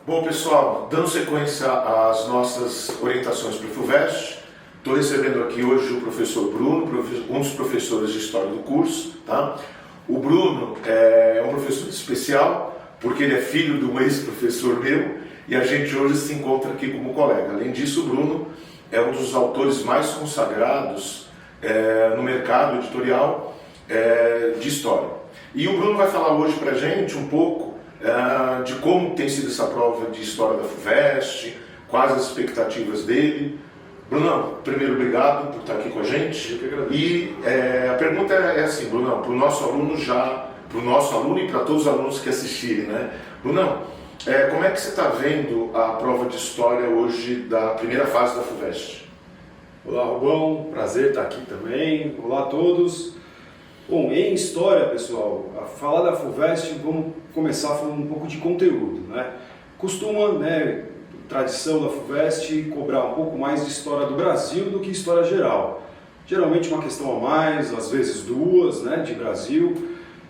Bom, pessoal, dando sequência às nossas orientações para o FUVEST, estou recebendo aqui hoje o professor Bruno, um dos professores de História do curso. Tá? O Bruno é um professor especial, porque ele é filho de um ex-professor meu, e a gente hoje se encontra aqui como colega. Além disso, o Bruno é um dos autores mais consagrados no mercado editorial de História. E o Bruno vai falar hoje para a gente um pouco de como tem sido essa prova de História da FUVEST, quais as expectativas dele. Brunão, primeiro, obrigado por estar aqui com a gente. Eu que agradeço. E a pergunta é assim, Brunão, para o nosso aluno e para todos os alunos que assistirem, né? Brunão, como é que você está vendo a prova de História hoje da primeira fase da FUVEST? Olá, Rubão, prazer estar aqui também. Olá a todos. Bom, em História, pessoal, a falar da FUVEST, vamos começar falando um pouco de conteúdo, né? Costuma, tradição da FUVEST, cobrar um pouco mais de História do Brasil do que História geral. Geralmente uma questão a mais, às vezes duas, de Brasil.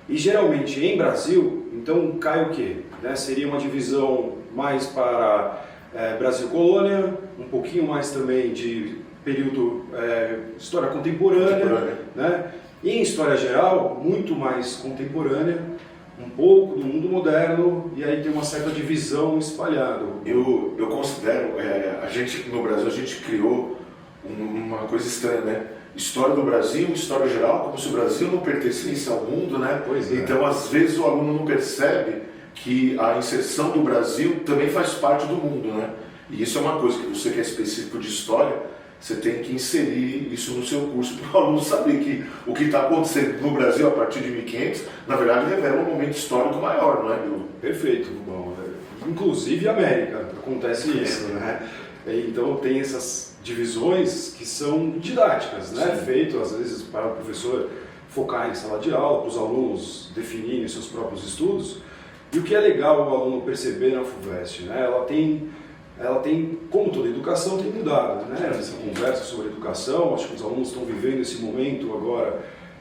E geralmente em Brasil, então cai o quê? Seria uma divisão mais para Brasil Colônia, um pouquinho mais também de período História contemporânea. E em História geral, muito mais contemporânea, um pouco do mundo moderno, e aí tem uma certa divisão espalhada. Eu considero, a gente no Brasil, a gente criou uma coisa estranha, né? História do Brasil, História geral, como se o Brasil não pertencesse ao mundo, né? Pois é. Então, às vezes, o aluno não percebe que a inserção do Brasil também faz parte do mundo, né? E isso é uma coisa que você que é específico de História, você tem que inserir isso no seu curso para o aluno saber que o que está acontecendo no Brasil a partir de 1500, na verdade, revela um momento histórico maior, não é, Bruno? Perfeito, Rubão. Inclusive América, acontece isso, né? Então tem essas divisões que são didáticas, né? Feito às vezes para o professor focar em sala de aula, para os alunos definirem seus próprios estudos. E o que é legal o aluno perceber na FUVEST, né? Ela tem, como toda educação, tem mudado, né? Essa conversa sobre educação, acho que os alunos estão vivendo esse momento agora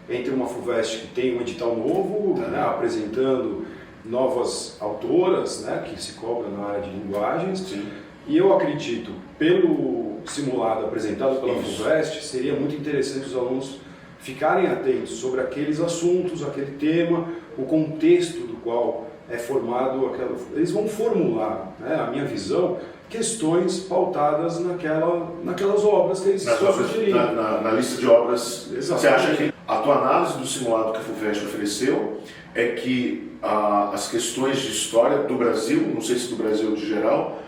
entre uma FUVEST que tem um edital novo, apresentando novas autoras, que se cobram na área de linguagens. Sim. E eu acredito, pelo simulado apresentado pela FUVEST, seria muito interessante os alunos ficarem atentos sobre aqueles assuntos, aquele tema, o contexto do qual é formado eles vão formular, a minha visão, questões pautadas naquelas obras que eles estão sugerindo. Na lista de obras. Exatamente. Você acha que a tua análise do simulado que a FUVEST ofereceu é que as questões de história do Brasil, não sei se do Brasil ou de geral,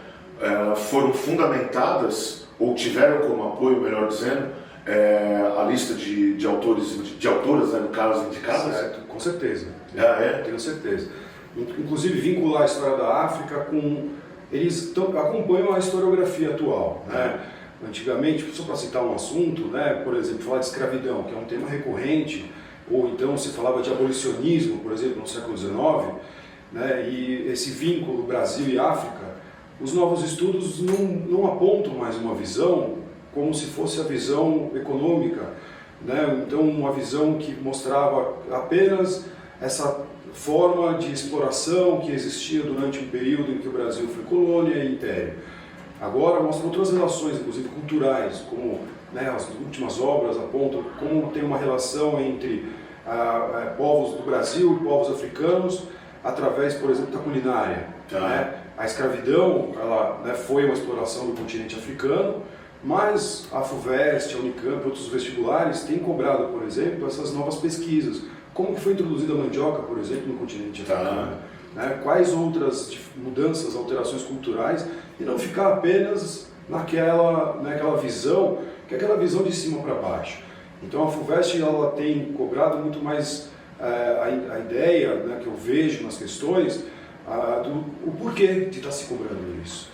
foram fundamentadas ou tiveram como apoio, melhor dizendo, a lista de autores, de autoras, no caso, indicadas? Certo, com certeza. Tenho certeza. Inclusive vincular a história da África com... Eles acompanham a historiografia atual. Antigamente, só para citar um assunto, por exemplo, falar de escravidão, que é um tema recorrente, ou então se falava de abolicionismo, por exemplo, no século XIX, e esse vínculo Brasil e África, os novos estudos não apontam mais uma visão como se fosse a visão econômica, então uma visão que mostrava apenas essa forma de exploração que existia durante um período em que o Brasil foi colônia e império. Agora mostra outras relações, inclusive culturais, como as últimas obras apontam como tem uma relação entre povos do Brasil e povos africanos através, por exemplo, da culinária. A escravidão foi uma exploração do continente africano, mas a FUVEST, a Unicamp e outros vestibulares têm cobrado, por exemplo, essas novas pesquisas. Como que foi introduzida a mandioca, por exemplo, no continente africano? Quais outras mudanças, alterações culturais, e não ficar apenas naquela visão, que é aquela visão de cima para baixo. Então a FUVEST ela tem cobrado muito mais a ideia que eu vejo nas questões, o porquê de estar se cobrando isso.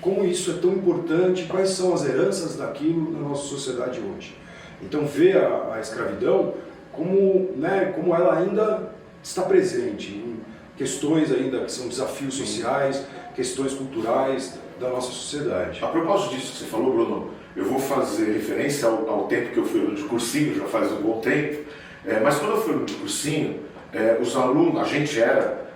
Como isso é tão importante, quais são as heranças daquilo na nossa sociedade hoje. Então ver a escravidão como ela ainda está presente em questões ainda que são desafios sociais, questões culturais da nossa sociedade. A propósito disso que você falou, Bruno, eu vou fazer referência ao tempo que eu fui aluno de cursinho, já faz um bom tempo, mas quando eu fui aluno de cursinho, os alunos, a gente era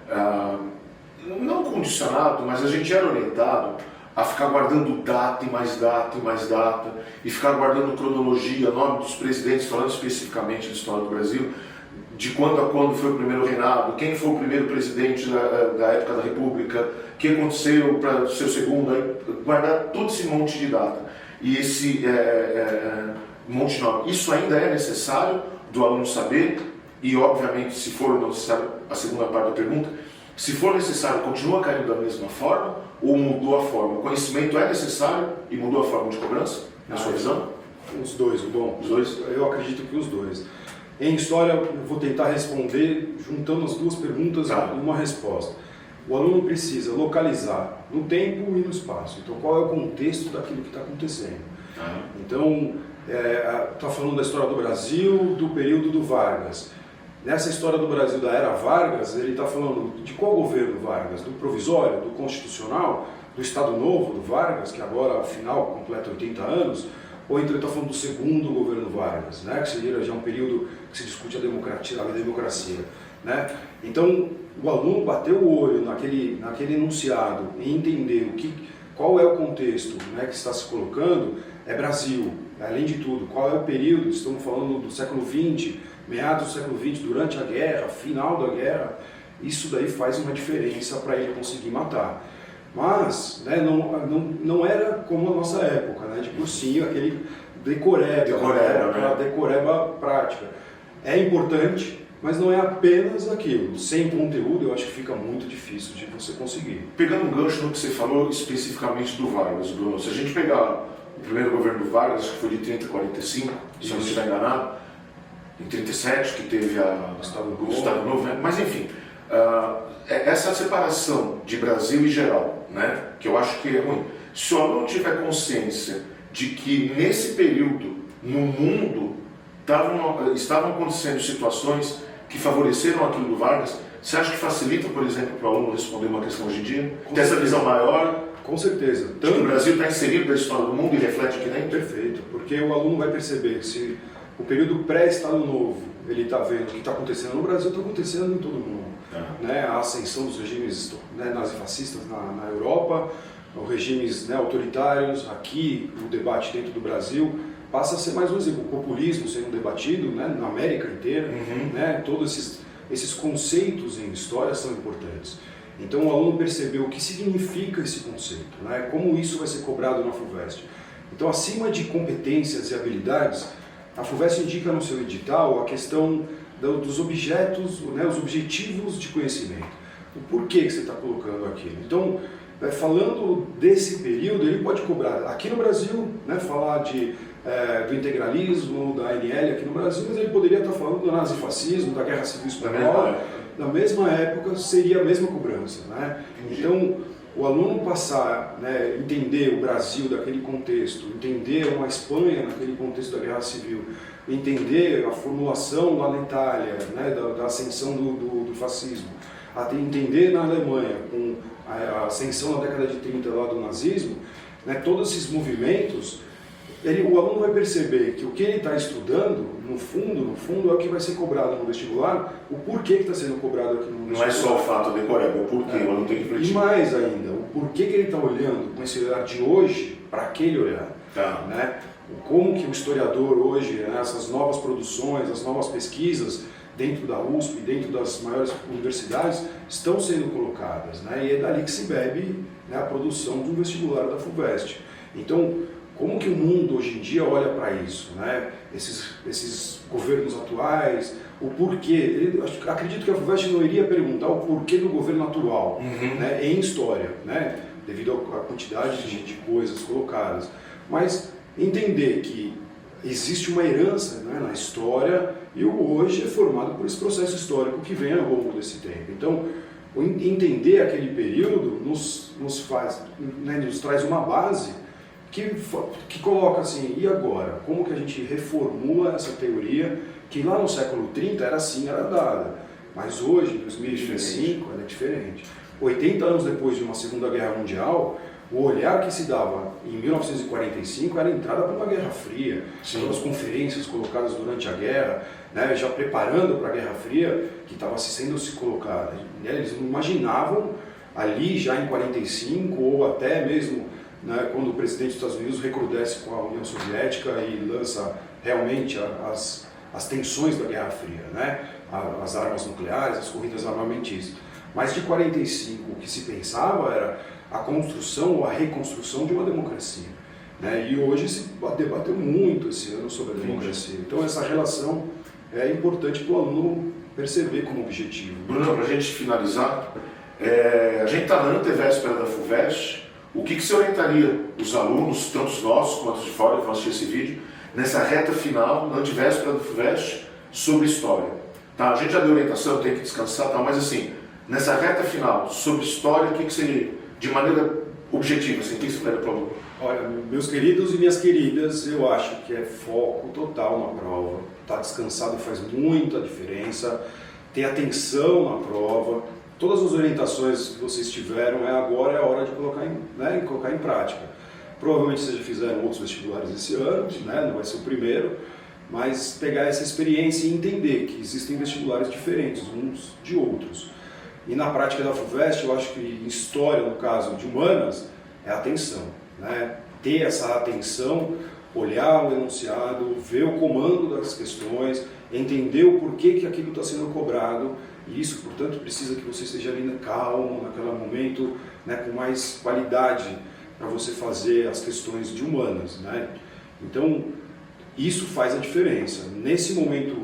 não condicionado, mas a gente era orientado a ficar guardando data e mais data e mais data, e ficar guardando cronologia, nome dos presidentes, falando especificamente da história do Brasil, de quando a quando foi o primeiro reinado, quem foi o primeiro presidente da época da República, o que aconteceu para o seu segundo, aí, guardar todo esse monte de data e esse monte de nome. Isso ainda é necessário do aluno saber, e obviamente, se for necessário, a segunda parte da pergunta, se for necessário, continua caindo da mesma forma ou mudou a forma? O conhecimento é necessário e mudou a forma de cobrança, na sua visão? Os dois, bom, os dois? Eu acredito que os dois. Em história, eu vou tentar responder juntando as duas perguntas em uma resposta. O aluno precisa localizar no tempo e no espaço. Então, qual é o contexto daquilo que está acontecendo? Então, está falando da história do Brasil, do período do Vargas. Nessa história do Brasil da era Vargas, ele está falando de qual governo Vargas? Do provisório, do constitucional, do Estado Novo do Vargas, que agora, ao final, completa 80 anos, ou então ele está falando do segundo governo Vargas, né? Que seria já um período que se discute a democracia. Né? Então, o aluno bateu o olho naquele enunciado e entender qual é o contexto, né, que está se colocando, é Brasil, além de tudo, qual é o período, estamos falando do século XX, meados do século XX, durante a guerra, final da guerra, isso daí faz uma diferença para ele conseguir matar. Mas, né, não era como a nossa época, né, de cursinho, aquele decoreba, aquela decoreba prática. É importante, mas não é apenas aquilo. Sem conteúdo, eu acho que fica muito difícil de você conseguir. Pegando um gancho no que você falou especificamente do Vargas, Bruno, se a gente pegar o primeiro governo do Vargas, acho que foi de 30 a 45, se eu não estiver enganado, em 37, que teve o Estado Novo, né? Mas enfim, essa separação de Brasil e geral, né, que eu acho que é ruim. Se o aluno tiver consciência de que nesse período, no mundo, estavam acontecendo situações que favoreceram aquilo do Vargas, você acha que facilita, por exemplo, para o aluno responder uma questão hoje em dia? Ter essa visão maior? Com certeza. Tanto o Brasil está inserido na história do mundo e reflete aqui dentro? Perfeito, porque o aluno vai perceber que se o período pré-Estado Novo, ele está vendo o que está acontecendo no Brasil, está acontecendo em todo mundo. Né? A ascensão dos regimes, né, nazifascistas na Europa, os regimes, né, autoritários, aqui o debate dentro do Brasil passa a ser mais um exemplo, o populismo sendo debatido, né, na América inteira, né, todos esses conceitos em história são importantes. Então o aluno percebeu o que significa esse conceito, né, como isso vai ser cobrado na FUVEST. Então, acima de competências e habilidades, a FUVEST indica no seu edital a questão dos objetos, né, os objetivos de conhecimento. O porquê que você está colocando aquilo. Então, falando desse período, ele pode cobrar aqui no Brasil, né, falar do integralismo, da ANL aqui no Brasil, mas ele poderia estar falando do nazifascismo, da Guerra Civil Espanhola, na mesma época seria a mesma cobrança. Né? Então, o aluno passar, né, entender o Brasil daquele contexto, entender uma Espanha naquele contexto da Guerra Civil, entender a formulação lá na Itália, né, da ascensão do fascismo, até entender na Alemanha, com a ascensão na década de 30 lá do nazismo, né, todos esses movimentos, o aluno vai perceber que o que ele está estudando, no fundo, é o que vai ser cobrado no vestibular, o porquê que está sendo cobrado aqui no vestibular. Não é só o fato decorado, é o porquê, o aluno tem que refletir. E mais ainda, o porquê que ele está olhando com esse olhar de hoje para aquele olhar. Né? Como que o historiador hoje, né, essas novas produções, as novas pesquisas dentro da USP, dentro das maiores universidades, estão sendo colocadas. Né? E é dali que se bebe, né, a produção do vestibular da FUVEST. Então, como que o mundo hoje em dia olha para isso, né? Esses governos atuais, o porquê. Acredito que a FUVEST não iria perguntar o porquê do governo atual, né, em história, né, devido à quantidade de coisas colocadas. Mas entender que existe uma herança, né, na história e o hoje é formado por esse processo histórico que vem ao longo desse tempo. Então, entender aquele período nos faz, né, nos traz uma base que coloca assim, e agora? Como que a gente reformula essa teoria que lá no século 30 era assim, era dada, mas hoje, em 2025, ela é diferente. 80 anos depois de uma Segunda Guerra Mundial, o olhar que se dava em 1945 era a entrada para uma Guerra Fria, as conferências colocadas durante a guerra, né, já preparando para a Guerra Fria, que estava sendo se colocada. Eles não imaginavam ali já em 45, ou até mesmo, né, quando o presidente dos Estados Unidos recrudesce com a União Soviética e lança realmente as tensões da Guerra Fria, né, as armas nucleares, as corridas armamentistas. Mas de 45 o que se pensava era a construção ou a reconstrução de uma democracia, né, e hoje se debateu muito esse ano sobre a democracia. Então essa relação é importante para o aluno perceber como objetivo. Bruno, para a gente finalizar, a gente está na antevéspera da FUVEST. O que você orientaria os alunos, tanto os nossos quanto os de fora, que vão assistir esse vídeo, nessa reta final, na antevéspera da FUVEST, sobre história? Tá? A gente já deu orientação, tem que descansar, tá? Mas assim, nessa reta final, sobre história, o que seria, de maneira objetiva, assim, o que você pede para o aluno? Olha, meus queridos e minhas queridas, eu acho que é foco total na prova. Estar descansado faz muita diferença, ter atenção na prova. Todas as orientações que vocês tiveram, agora é a hora de colocar em prática. Provavelmente vocês já fizeram outros vestibulares esse ano, né? Não vai ser o primeiro, mas pegar essa experiência e entender que existem vestibulares diferentes uns de outros. E na prática da FUVEST, eu acho que em história, no caso de humanas, é atenção, né? Ter essa atenção, olhar o enunciado, ver o comando das questões, entender o porquê que aquilo está sendo cobrado, e isso, portanto, precisa que você esteja ali calmo, naquele momento, né, com mais qualidade para você fazer as questões de humanas, né? Então, isso faz a diferença. Nesse momento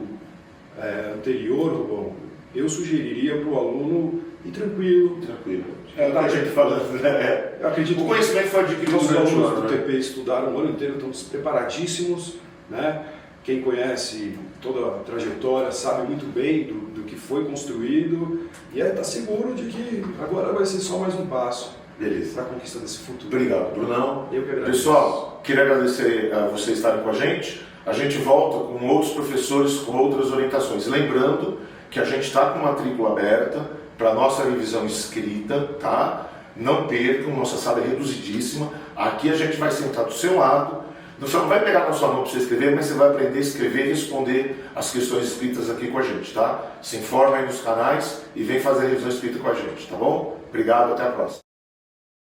anterior, bom, eu sugeriria para o aluno ir tranquilo. É o que a gente falando, né? Eu acredito o conhecimento foi adquirido que os durante o alunos ano, do né? TP estudaram o ano inteiro, estão preparadíssimos, né? Quem conhece toda a trajetória sabe muito bem do que foi construído e está seguro de que agora vai ser só mais um passo para a conquista desse futuro. Obrigado, Brunão. Eu que agradeço. Pessoal, queria agradecer a vocês estarem com a gente. A gente volta com outros professores, com outras orientações. Lembrando que a gente está com matrícula aberta para a nossa revisão escrita, tá? Não percam, nossa sala é reduzidíssima. Aqui a gente vai sentar do seu lado. Você não vai pegar na sua mão para você escrever, mas você vai aprender a escrever e responder as questões escritas aqui com a gente, tá? Se informa aí nos canais e vem fazer a revisão escrita com a gente, tá bom? Obrigado, até a próxima.